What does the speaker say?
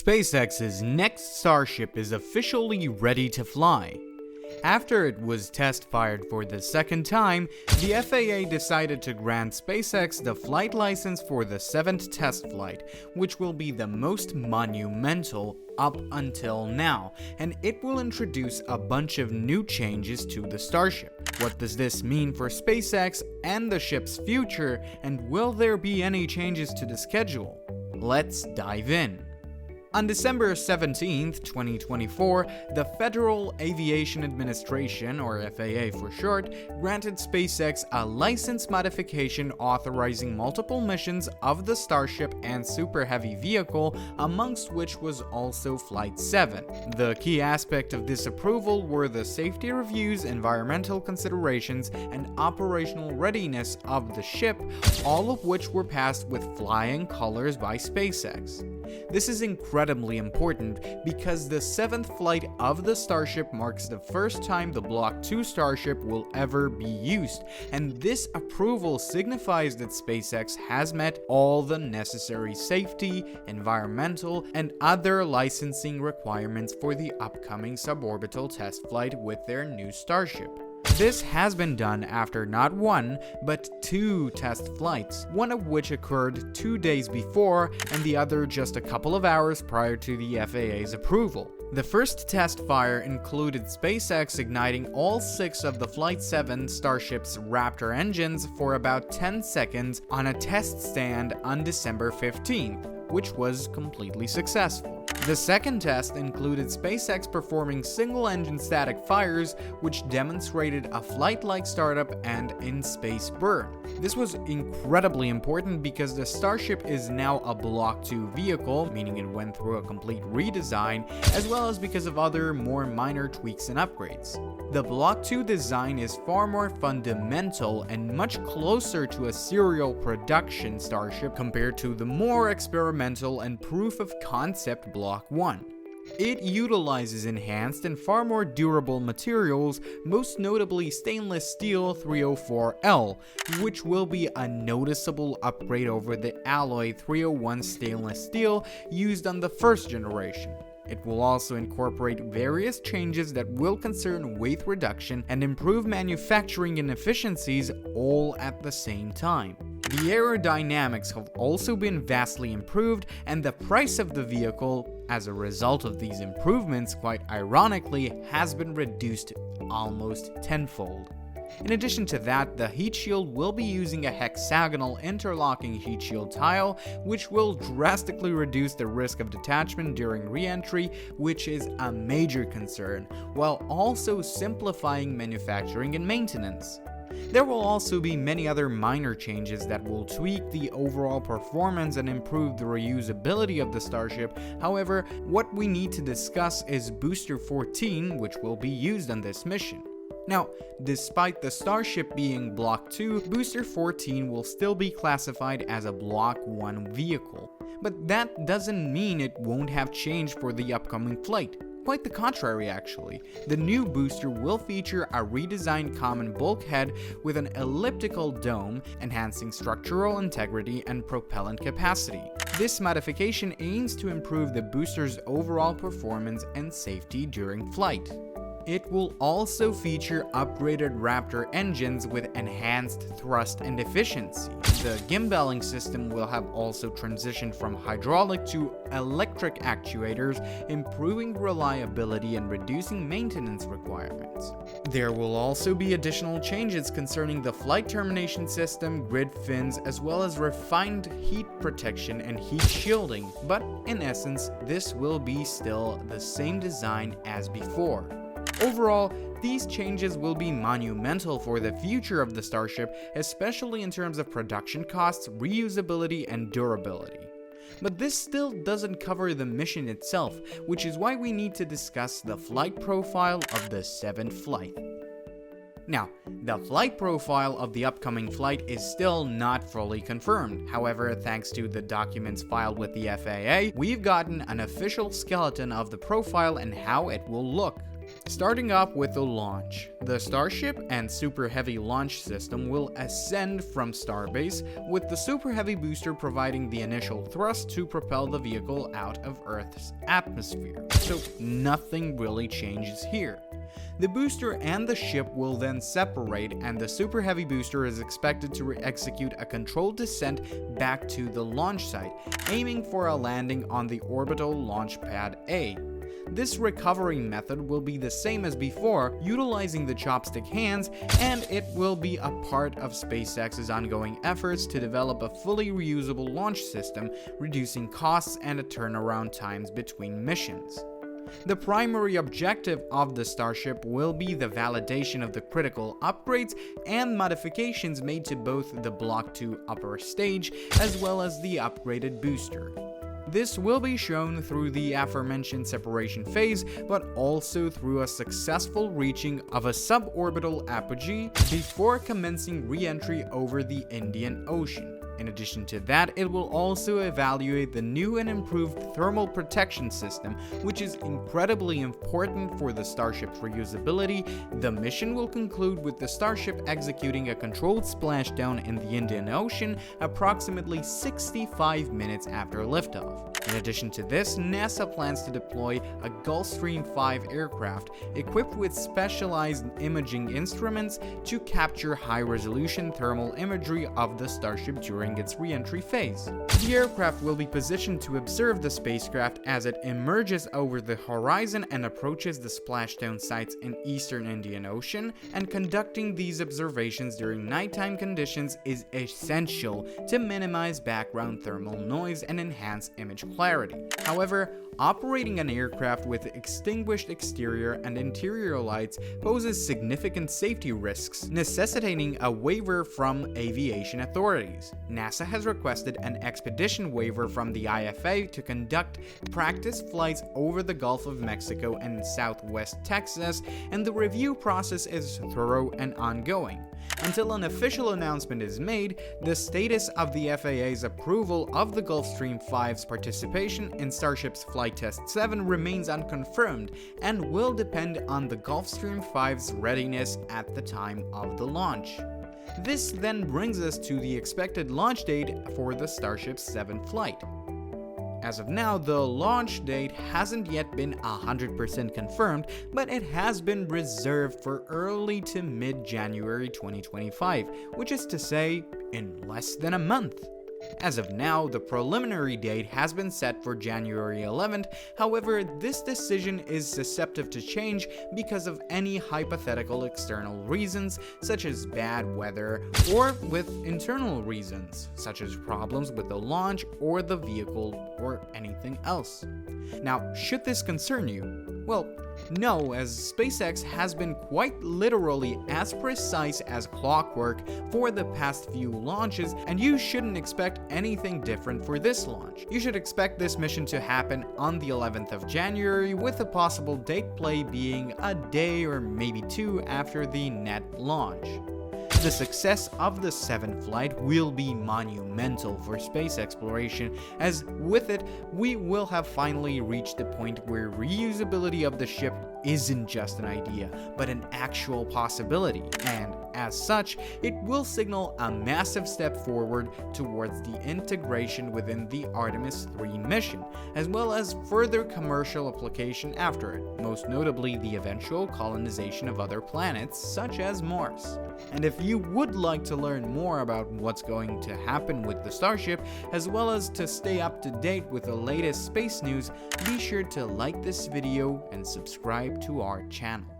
SpaceX's next Starship is officially ready to fly. After it was test-fired for the second time, the FAA decided to grant SpaceX the flight license for the 7th test flight, which will be the most monumental up until now, and it will introduce a bunch of new changes to the Starship. What does this mean for SpaceX and the ship's future, and will there be any changes to the schedule? Let's dive in. On December 17, 2024, the Federal Aviation Administration, or FAA for short, granted SpaceX a license modification authorizing multiple missions of the Starship and Super Heavy vehicle, amongst which was also Flight 7. The key aspect of this approval were the safety reviews, environmental considerations, and operational readiness of the ship, all of which were passed with flying colors by SpaceX. This is incredibly important because the 7th flight of the Starship marks the first time the Block 2 Starship will ever be used, and this approval signifies that SpaceX has met all the necessary safety, environmental, and other licensing requirements for the upcoming suborbital test flight with their new Starship. This has been done after not one, but 2 test flights, one of which occurred 2 days before and the other just a couple of hours prior to the FAA's approval. The first test fire included SpaceX igniting all 6 of the Flight 7 Starship's Raptor engines for about 10 seconds on a test stand on December 15th, which was completely successful. The second test included SpaceX performing single-engine static fires, which demonstrated a flight-like startup and in-space burn. This was incredibly important because the Starship is now a Block 2 vehicle, meaning it went through a complete redesign, as well as because of other more minor tweaks and upgrades. The Block 2 design is far more fundamental and much closer to a serial production Starship compared to the more experimental and proof-of-concept Block 1. It utilizes enhanced and far more durable materials, most notably stainless steel 304L, which will be a noticeable upgrade over the alloy 301 stainless steel used on the first generation. It will also incorporate various changes that will concern weight reduction and improve manufacturing inefficiencies all at the same time. The aerodynamics have also been vastly improved, and the price of the vehicle, as a result of these improvements, quite ironically, has been reduced almost tenfold. In addition to that, the heat shield will be using a hexagonal interlocking heat shield tile, which will drastically reduce the risk of detachment during re-entry, which is a major concern, while also simplifying manufacturing and maintenance. There will also be many other minor changes that will tweak the overall performance and improve the reusability of the Starship. However, what we need to discuss is Booster 14, which will be used on this mission. Now, despite the Starship being Block 2, Booster 14 will still be classified as a Block 1 vehicle. But that doesn't mean it won't have change for the upcoming flight. Quite the contrary, actually. The new booster will feature a redesigned common bulkhead with an elliptical dome, enhancing structural integrity and propellant capacity. This modification aims to improve the booster's overall performance and safety during flight. It will also feature upgraded Raptor engines with enhanced thrust and efficiency. The gimballing system will have also transitioned from hydraulic to electric actuators, improving reliability and reducing maintenance requirements. There will also be additional changes concerning the flight termination system, grid fins, as well as refined heat protection and heat shielding, but in essence, this will be still the same design as before. Overall, these changes will be monumental for the future of the Starship, especially in terms of production costs, reusability, and durability. But this still doesn't cover the mission itself, which is why we need to discuss the flight profile of the 7th flight. Now, the flight profile of the upcoming flight is still not fully confirmed. However, thanks to the documents filed with the FAA, we've gotten an official skeleton of the profile and how it will look. Starting off with the launch, the Starship and Super Heavy launch system will ascend from Starbase, with the Super Heavy booster providing the initial thrust to propel the vehicle out of Earth's atmosphere. So nothing really changes here. The booster and the ship will then separate, and the Super Heavy booster is expected to execute a controlled descent back to the launch site, aiming for a landing on the orbital launch pad A. This recovery method will be the same as before, utilizing the chopstick hands, and it will be a part of SpaceX's ongoing efforts to develop a fully reusable launch system, reducing costs and turnaround times between missions. The primary objective of the Starship will be the validation of the critical upgrades and modifications made to both the Block 2 upper stage as well as the upgraded booster. This will be shown through the aforementioned separation phase, but also through a successful reaching of a suborbital apogee before commencing re-entry over the Indian Ocean. In addition to that, it will also evaluate the new and improved thermal protection system, which is incredibly important for the Starship's reusability. The mission will conclude with the Starship executing a controlled splashdown in the Indian Ocean approximately 65 minutes after liftoff. In addition to this, NASA plans to deploy a Gulfstream 5 aircraft equipped with specialized imaging instruments to capture high-resolution thermal imagery of the Starship during its re-entry phase. The aircraft will be positioned to observe the spacecraft as it emerges over the horizon and approaches the splashdown sites in eastern Indian Ocean, and conducting these observations during nighttime conditions is essential to minimize background thermal noise and enhance image clarity. However, operating an aircraft with extinguished exterior and interior lights poses significant safety risks, necessitating a waiver from aviation authorities. NASA has requested an expedition waiver from the IFA to conduct practice flights over the Gulf of Mexico and southwest Texas, and the review process is thorough and ongoing. Until an official announcement is made, the status of the FAA's approval of the Gulfstream 5's participation in Starship's Flight Test 7 remains unconfirmed and will depend on the Gulfstream 5's readiness at the time of the launch. This then brings us to the expected launch date for the Starship 7 flight. As of now, the launch date hasn't yet been 100% confirmed, but it has been reserved for early to mid-January 2025, which is to say, in less than a month. As of now, the preliminary date has been set for January 11th, however, this decision is susceptible to change because of any hypothetical external reasons, such as bad weather, or with internal reasons, such as problems with the launch or the vehicle or anything else. Now, should this concern you? Well, no, as SpaceX has been quite literally as precise as clockwork for the past few launches, and you shouldn't expect anything different for this launch. You should expect this mission to happen on the 11th of January, with a possible date play being a day or maybe two after the net launch. The success of the 7th flight will be monumental for space exploration, as with it, we will have finally reached the point where reusability of the ship isn't just an idea, but an actual possibility, and as such, it will signal a massive step forward towards the integration within the Artemis 3 mission, as well as further commercial application after it, most notably the eventual colonization of other planets such as Mars. And if you would like to learn more about what's going to happen with the Starship, as well as to stay up to date with the latest space news, be sure to like this video and subscribe to our channel.